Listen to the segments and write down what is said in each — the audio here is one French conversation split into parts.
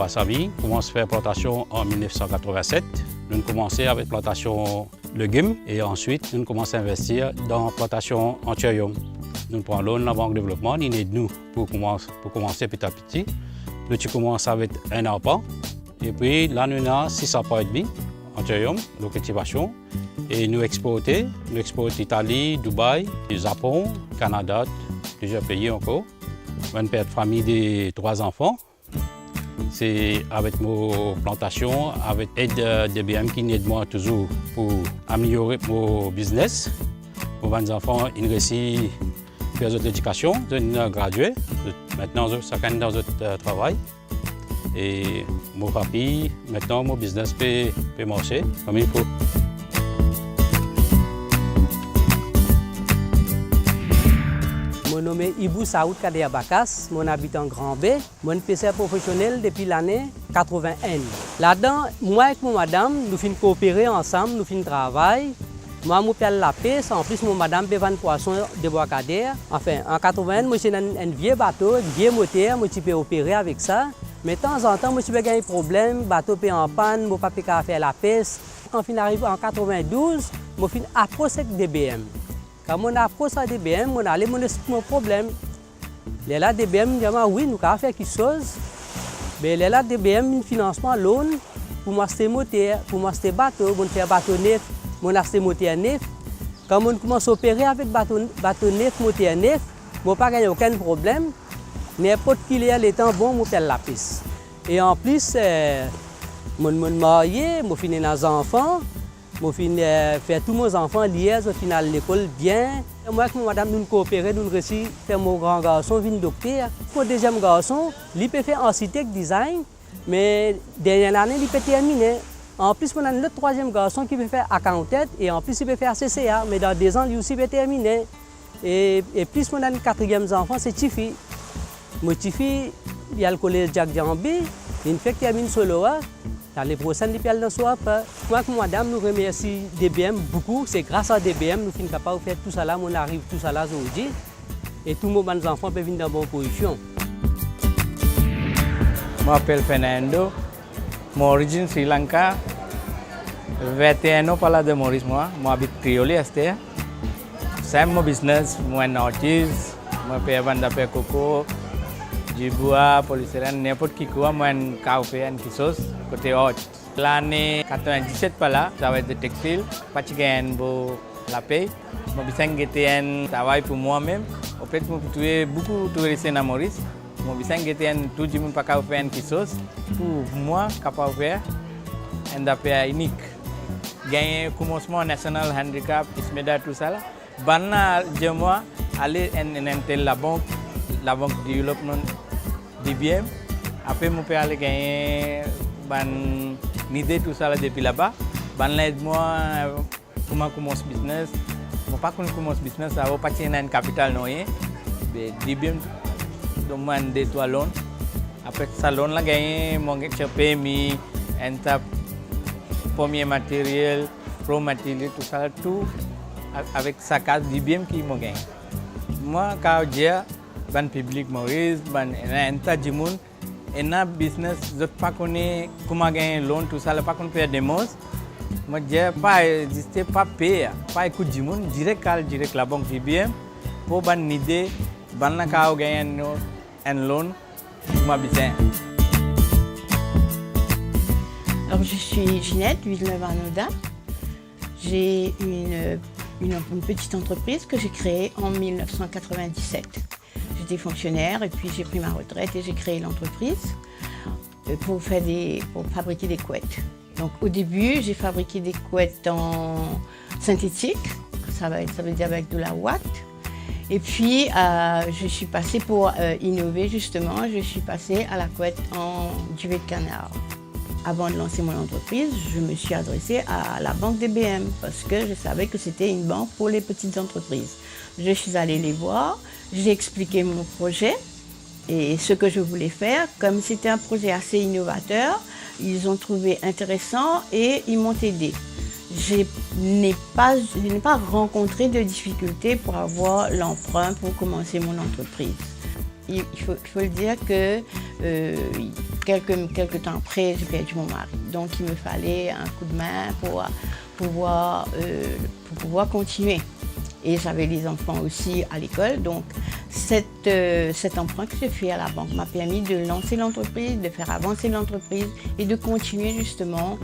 wasabi. Nous commençons à faire plantation en 1987. Nous avons commencé avec plantation légumes et ensuite nous commençons à investir dans la plantation anthurium. Nous prenons l'eau de la Banque de développement, il aide nous pour commencer petit à petit. Nous commençons avec un arpent et puis là nous avons 6 arpents et demi anthurium, de cultivation. Et nous exportons Italie, Dubaï, Japon, Canada, plusieurs pays encore. Un père de famille de 3 enfants. C'est avec nos plantations, avec l'aide de DBM qui aide moi toujours pour améliorer mon business. Mes enfants, ils réussissent à faire l'éducation, ils sont gradués. Maintenant, chacun dans notre travail. Et mon papi, maintenant, mon business peut marcher comme il faut. Mon nom est Ibou Saoud Kader Bakas, mon habitant Grand B, mon pêcheur professionnel depuis l'année 81. Là-dedans, moi et mon madame, nous finissons coopérer ensemble, nous finissons travailler. Moi, je fais la pêche, en plus, mon madame peut vendre poisson de bois Kader. Enfin, en 81, moi, j'ai un vieux bateau, un vieux moteur, moi, je peux opérer avec ça. Mais de temps en temps, moi, je peux gagner des problèmes, le bateau peut en panne, mon papa peut faire la pêche. Quand on arrive en 92, je suis approché avec DBM. Quand on approche à DBM, on a mon problème. Là, DBM dit oui, nous pouvons faire quelque chose. Mais là, DBM, un financement loan pour m'acheter moteur, pour m'acheter bateau, pour faire bateau neuf, pour acheter moteur neuf. Quand on commence à opérer avec bateau neuf, moteur neuf, on n'a pas gagné aucun problème. N'importe qui est le temps bon, on fait la piste. Et en plus, je suis marié, je finis les enfants. Je fais tous mes enfants liés au final l'école bien. Moi et madame, nous coopérons, nous réussissons à faire mon grand garçon, venir docteur. Mon deuxième garçon, il peut faire architecte design, mais dernière année, il peut terminer. En plus, on a le troisième garçon qui peut faire accountant et en plus, il peut faire CCA, mais dans 2 ans, lui aussi peut terminer. Et plus, on a le quatrième enfant, c'est Tifi. Mon Tifi, il y a le collège Jacques Jambi, il fait termine solo. L'année prochaine, il peut aller dans le soir. Moi et madame, nous remercions DBM beaucoup. C'est grâce à DBM que nous sommes capables de faire tout ça là. On arrive tout ça là aujourd'hui. Et tous nos enfants peuvent venir dans bonne position. Je m'appelle Fernando. Mon origine Sri Lanka. 21 ans par là de Maurice. Moi habite Criolli. C'est mon business. Moi suis artiste. Moi fais vendre coco. Du bois, polystyrène, n'importe qui quoi, moi je fais une chose côté haute. L'année 97 par là, ça va être de textile, pas de gain pour la paix. Je vais un travail pour moi-même. En fait, je suis beaucoup de touristes à Maurice. Je vais faire tout le monde pas faire une chose pour moi, capable de faire un affaire unique. Gagner commencement national handicap, ISMEDA, tout ça. Banna, je moi aller en la banque de développement DBM. Après, je peux aller gagner une idée tout ça depuis là-bas. Moi, comment commencer business. Je ne sais pas comment commencer business, ça va pas être un capital noyé. DBM demande des toits loan. Après ça, loan là gagner mon PMI, un premier matériel, pro matériel, tout ça, tout avec sa carte DBM qui m'a gagné. Moi, quand j'ai ban public Maurice, ban un tas de monde, un business, je ne sais pas comment gagner loan, tout ça, je ne sais pas comment faire des mots. Moi, je n'ai pas existé, pas payé, pas écouter du monde, direct la banque DBM, pour ban idée, ban la quand gagner un loan, pour ma business. Alors, je suis Ginette Villeneuve-Arnaudin. J'ai une petite entreprise que j'ai créée en 1997. J'étais fonctionnaire et puis j'ai pris ma retraite et j'ai créé l'entreprise pour fabriquer des couettes. Donc au début, j'ai fabriqué des couettes en synthétique, ça veut dire avec de la ouate. Et puis je suis passée pour innover justement, je suis passée à la couette en duvet de canard. Avant de lancer mon entreprise, je me suis adressée à la banque DBM parce que je savais que c'était une banque pour les petites entreprises. Je suis allée les voir, j'ai expliqué mon projet et ce que je voulais faire. Comme c'était un projet assez innovateur, ils ont trouvé intéressant et ils m'ont aidé. Je n'ai pas rencontré de difficultés pour avoir l'emprunt pour commencer mon entreprise. il faut le dire que quelques temps après, j'ai perdu mon mari. Donc il me fallait un coup de main pour pouvoir continuer. Et j'avais les enfants aussi à l'école. Donc cet emprunt que j'ai fait à la banque m'a permis de lancer l'entreprise, de faire avancer l'entreprise et de continuer justement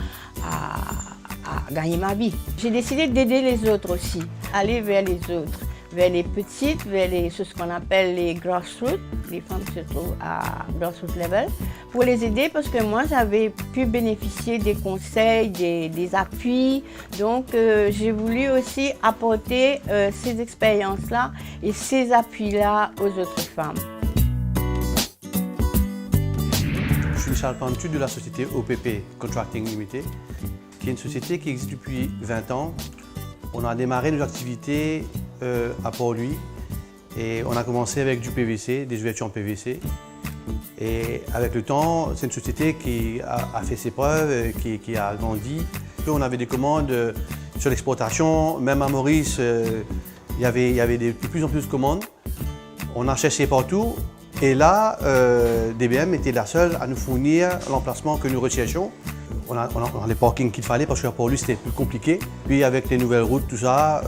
à gagner ma vie. J'ai décidé d'aider les autres aussi, aller vers les autres, vers les petites, vers ce qu'on appelle les grassroots, les femmes qui se trouvent à grassroots level, pour les aider parce que moi j'avais pu bénéficier des conseils, des appuis. Donc j'ai voulu aussi apporter ces expériences-là et ces appuis-là aux autres femmes. Je suis Charles Pantu de la société OPP Contracting Limited, qui est une société qui existe depuis 20 ans. On a démarré nos activités à Port-Louis et on a commencé avec du PVC, des ouvertures en PVC. Et avec le temps, c'est une société qui a fait ses preuves, qui a grandi. Puis on avait des commandes sur l'exportation, même à Maurice, il y avait de plus en plus de commandes. On a cherché partout et là, DBM était la seule à nous fournir l'emplacement que nous recherchions. On a les parkings qu'il fallait parce que pour lui c'était plus compliqué. Puis avec les nouvelles routes, tout ça,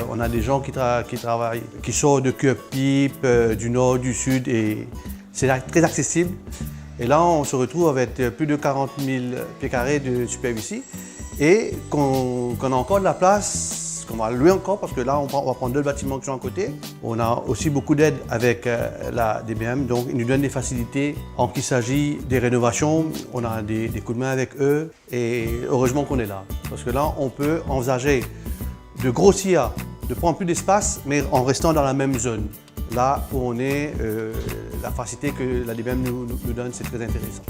on a des gens qui travaillent, qui sortent de Curepipe, du nord, du sud et c'est très accessible. Et là on se retrouve avec plus de 40 000 pieds carrés de superficie et qu'on a encore de la place, qu'on va louer encore parce que là on va prendre 2 bâtiments qui sont à côté. On a aussi beaucoup d'aide avec la DBM, donc ils nous donnent des facilités en qu'il s'agit des rénovations. On a des coups de main avec eux et heureusement qu'on est là parce que là on peut envisager de grossir, de prendre plus d'espace mais en restant dans la même zone. Là où on est, la facilité que la DBM nous donne, c'est très intéressant.